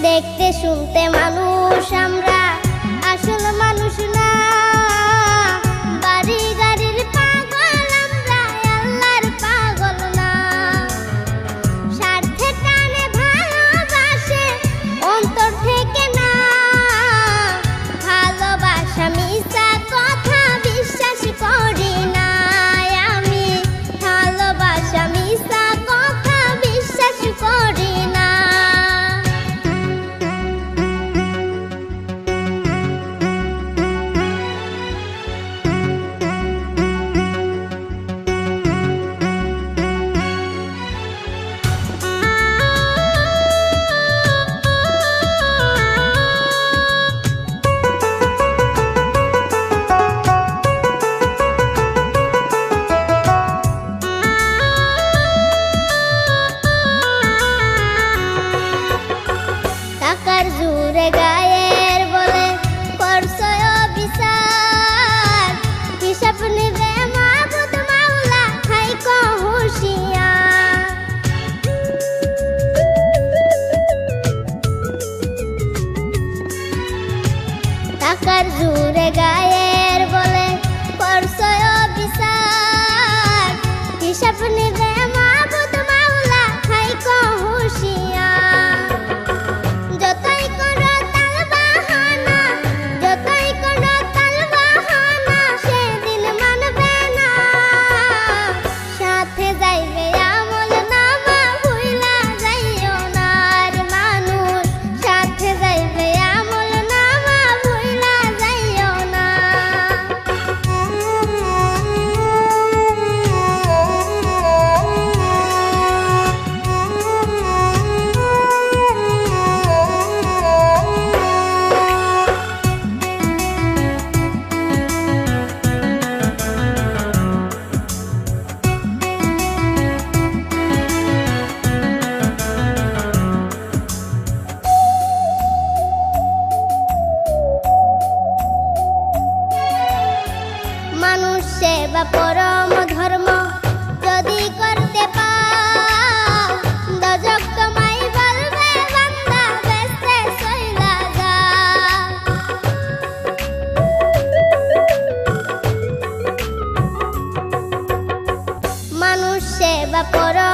দেখতে শুনতে মানুষ আমরা, আসল মানুষ না। বাড়ি গাড়ির পাগল আমরা, আল্লাহর পাগল না। স্বার্থে টানে ভালোবাসে অন্তর থেকে না। ভালোবাসা মিছা কথা বিশ্বাস করি না আমি। ভালোবাসা মিছা কথা বিশ্বাস করি না। টাকার জোরে গায়ের বলে করছো বিচার। হিসাব নিবে মাবুদ মাওলা, থাইকো হুঁশিয়ার। টাকার জোরে গায়ের বলে করছো বিচার। হিসাব নিবে মাবুদ মাওলা, থাইকো হুঁশিয়ার। যতই করো তাল বাহানা, যতই করো তাল বাহানা, সেদিন মানবে না। সাথে যাইবে আমল নামা, ভুইলা যাইও না আর মানুষ। সাথে যাইবে আমল নামা, ভুইলা যাইও না। মানুষ সেবা পরম ধর্ম যদি করতে পাও, দজক তোমায় বলবে বান্দা বেস্তে চইলা যাও। মানুষ সেবা পরম